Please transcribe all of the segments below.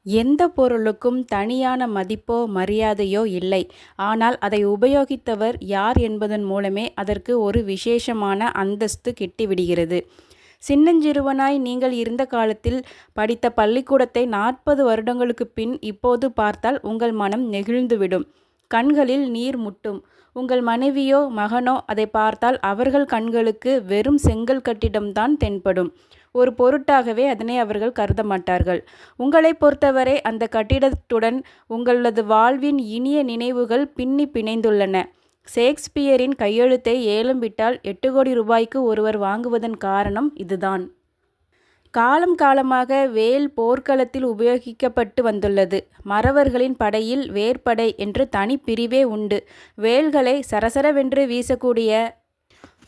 எந்த பொருளுக்கும் தனியான மதிப்போ மரியாதையோ இல்லை. ஆனால் அதை உபயோகித்தவர் யார் என்பதன் மூலமே அதற்கு ஒரு விசேஷமான அந்தஸ்து கிட்டிவிடுகிறது. சின்னஞ்சிறுவனாய் நீங்கள் இருந்த காலத்தில் படித்த பள்ளிக்கூடத்தை 40 வருடங்களுக்குப் பின் இப்போது பார்த்தால் உங்கள் மனம் நெகிழ்ந்துவிடும். கண்களில் நீர் முட்டும். உங்கள் மனைவியோ மகனோ அதை பார்த்தால் அவர்கள் கண்களுக்கு வெறும் செங்கல் கட்டிடம்தான் தென்படும். ஒரு பொருட்டாகவே அதனை அவர்கள் கருத மாட்டார்கள். உங்களைப் பொறுத்தவரை அந்த கட்டிடத்துடன் உங்களது வாழ்வின் இனிய நினைவுகள் பின்னி பிணைந்துள்ளன. ஷேக்ஸ்பியரின் கையெழுத்தை ஏலம் விட்டால் 8 கோடி ரூபாய்க்கு ஒருவர் வாங்குவதன் காரணம் இதுதான். காலம் காலமாக வேல் போர்க்களத்தில் உபயோகிக்கப்பட்டு வந்துள்ளது. மறவர்களின் படையில் வேற்படை என்று தனி பிரிவே உண்டு. வேல்களை சரசரவென்று வீசக்கூடிய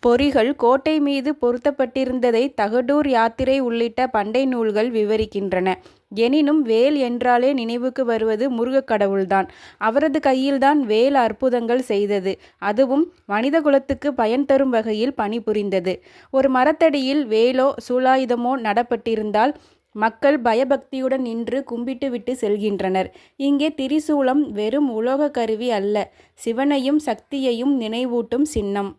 பொறிகள் கோட்டை மீது பொருத்தப்பட்டிருந்ததை தகடூர் யாத்திரை உள்ளிட்ட பண்டை நூல்கள் விவரிக்கின்றன. எனினும் வேல் என்றாலே நினைவுக்கு வருவது முருகக் கடவுள்தான். அவரது கையில்தான் வேல் அற்புதங்கள் செய்தது. அதுவும் மனித குலத்துக்கு பயன் தரும் வகையில் பணிபுரிந்தது. ஒரு மரத்தடியில் வேலோ சூலாயுதமோ நடப்பட்டிருந்தால் மக்கள் பயபக்தியுடன் நின்று கும்பிட்டுவிட்டு செல்கின்றனர். இங்கே திரிசூலம் வெறும் உலோக கருவி அல்ல, சிவனையும் சக்தியையும் நினைவூட்டும் சின்னம்.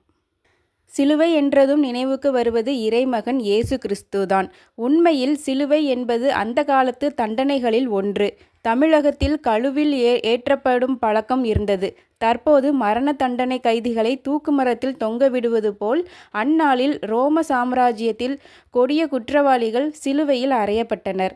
சிலுவை என்றதும் நினைவுக்கு வருவது இறைமகன் இயேசு கிறிஸ்துதான். உண்மையில் சிலுவை என்பது அந்த காலத்து தண்டனைகளில் ஒன்று. தமிழகத்தில் கழுவில் ஏற்றப்படும் பழக்கம் இருந்தது. தற்போது மரண தண்டனை கைதிகளை தூக்கு மரத்தில் தொங்கவிடுவது போல் அந்நாளில் ரோம சாம்ராஜ்யத்தில் கொடிய குற்றவாளிகள் சிலுவையில் அறையப்பட்டனர்.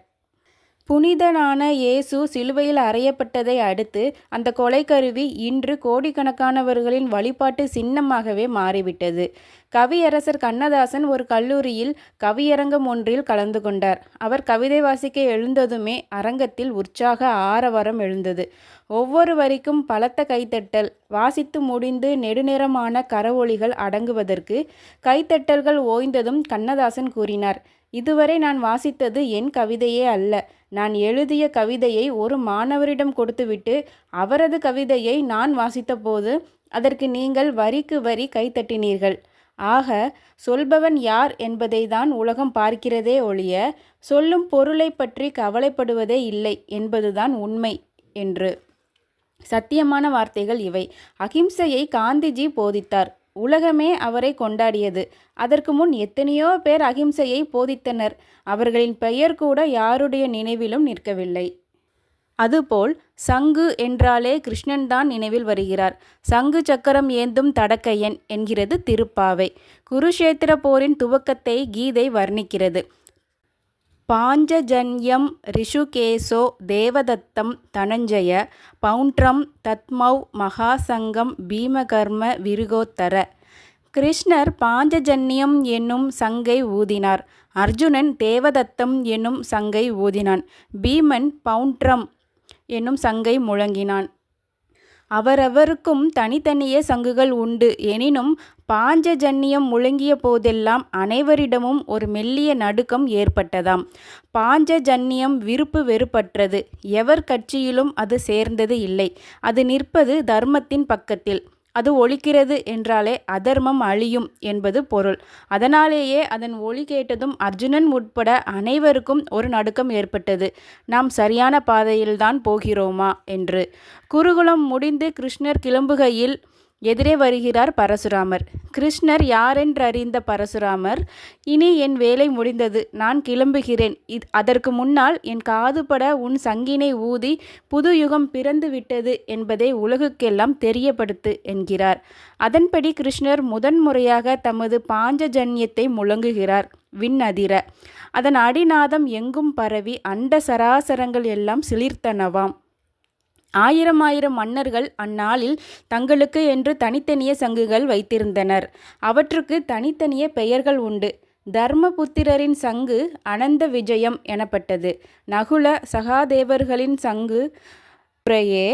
புனிதனான இயேசு சிலுவையில் அறையப்பட்டதை அடுத்து அந்த கொலைக்கருவி இன்று கோடிக்கணக்கானவர்களின் வழிபாட்டு சின்னமாகவே மாறிவிட்டது. கவியரசர் கண்ணதாசன் ஒரு கல்லூரியில் கவியரங்கம் ஒன்றில் கலந்து கொண்டார். அவர் கவிதை வாசிக்க எழுந்ததுமே அரங்கத்தில் உற்சாக ஆரவாரம் எழுந்தது. ஒவ்வொரு வரிக்கும் பலத்த கைத்தட்டல். வாசித்து முடிந்து நெடுநேரமான கரவொலிகள் அடங்குவதற்கு கைத்தட்டல்கள் ஓய்ந்ததும் கண்ணதாசன் கூறினார், இதுவரை நான் வாசித்தது என் கவிதையே அல்ல. நான் எழுதிய கவிதையை ஒரு மாணவரிடம் கொடுத்துவிட்டு அவரது கவிதையை நான் வாசித்தபோது அதற்கு நீங்கள் வரிக்கு வரி கைத்தட்டினீர்கள். ஆக சொல்பவன் யார் என்பதை தான் உலகம் பார்க்கிறதே ஒழிய சொல்லும் பொருளை பற்றி கவலைப்படுவதே இல்லை என்பதுதான் உண்மை என்று. சத்தியமான வார்த்தைகள் இவை. அகிம்சையை காந்திஜி போதித்தார். உலகமே அவரை கொண்டாடியது. அதற்கு முன் எத்தனையோ பேர் அகிம்சையை போதித்தனர். அவர்களின் பெயர் கூட யாருடைய நினைவிலும் நிற்கவில்லை. அதுபோல் சங்கு என்றாலே கிருஷ்ணன்தான் நினைவில் வருகிறார். சங்கு சக்கரம் ஏந்தும் தடக்கையன் என்கிறது திருப்பாவை. குருஷேத்திர போரின் துவக்கத்தை கீதை வர்ணிக்கிறது. பாஞ்சஜன்யம் ரிஷுகேசோ தேவதத்தம் தனஞ்சய பௌண்ட்ரம் தத்மௌ மகாசங்கம் பீமகர்ம விருகோத்தர. கிருஷ்ணர் பாஞ்சஜன்யம் என்னும் சங்கை ஊதினார். அர்ஜுனன் தேவதத்தம் என்னும் சங்கை ஊதினான். பீமன் பௌண்ட்ரம் என்னும் சங்கை முழங்கினான். அவரவருக்கும் தனித்தனியே சங்குகள் உண்டு. எனினும் பாஞ்சஜன்யம் முழங்கிய போதெல்லாம் அனைவரிடமும் ஒரு மெல்லிய நடுக்கம் ஏற்பட்டதாம். பாஞ்சஜன்யம் விருப்பு வெறுப்பற்றது. எவர் கட்சியிலும் அது சேர்ந்தது இல்லை. அது நிற்பது தர்மத்தின் பக்கத்தில். அது ஒலிக்கிறது என்றாலே அதர்மம் அழியும் என்பது பொருள். அதனாலேயே அதன் ஒலி கேட்டதும் அர்ஜுனன் உட்பட அனைவருக்கும் ஒரு நடுக்கம் ஏற்பட்டது. நாம் சரியான பாதையில்தான் போகிறோமா என்று. குருகுலம் முடிந்து கிருஷ்ணர் கிளம்புகையில் எதிரே வருகிறார் பரசுராமர். கிருஷ்ணர் யாரென்றறிந்த பரசுராமர், இனி என் வேலை முடிந்தது, நான் கிளம்புகிறேன். அதற்கு முன்னால் என் காதுபட உன் சங்கினை ஊதி புது யுகம் பிறந்து விட்டது என்பதை உலகுக்கெல்லாம் தெரியப்படுத்து என்கிறார். அதன்படி கிருஷ்ணர் முதன்முறையாக தமது பாஞ்சஜன்யத்தை முழங்குகிறார். விண் அதிர அதன் அடிநாதம் எங்கும் பரவி அண்ட சராசரங்கள் எல்லாம் சிலிர்த்தனவாம். ஆயிரம் மன்னர்கள் அந்நாளில் தங்களுக்கு என்று தனித்தனிய சங்குகள் வைத்திருந்தனர். அவற்றுக்கு தனித்தனிய பெயர்கள் உண்டு. தர்மபுத்திரரின் சங்கு அனந்த விஜயம் எனப்பட்டது. நகுல சகாதேவர்களின் சங்கு முறையே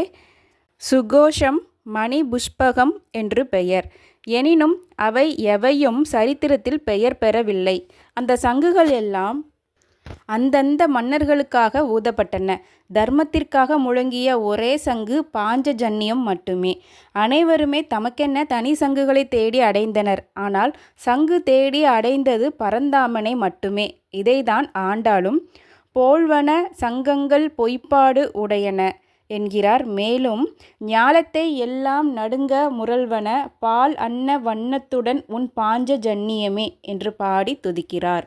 சுகோஷம் மணி புஷ்பகம் என்று பெயர். எனினும் அவை எவையும் சரித்திரத்தில் பெயர் பெறவில்லை. அந்த சங்குகள் எல்லாம் அந்தந்த மன்னர்களுக்காக ஊதப்பட்டன. தர்மத்திற்காக முழங்கிய ஒரே சங்கு பாஞ்சஜன்யம் மட்டுமே. அனைவருமே தமக்கென்ன தனி சங்குகளை தேடி அடைந்தனர். ஆனால் சங்கு தேடி அடைந்தது பரந்தாமனை மட்டுமே. இதைதான் ஆண்டாளும் போல்வன சங்கங்கள் பொய்ப்பாடு உடையன என்கிறார். மேலும் ஞாலத்தை எல்லாம் நடுங்க முரல்வன பால் அன்ன வண்ணத்துடன் உன் பாஞ்ச ஜன்னியமே என்று பாடி துதிக்கிறார்.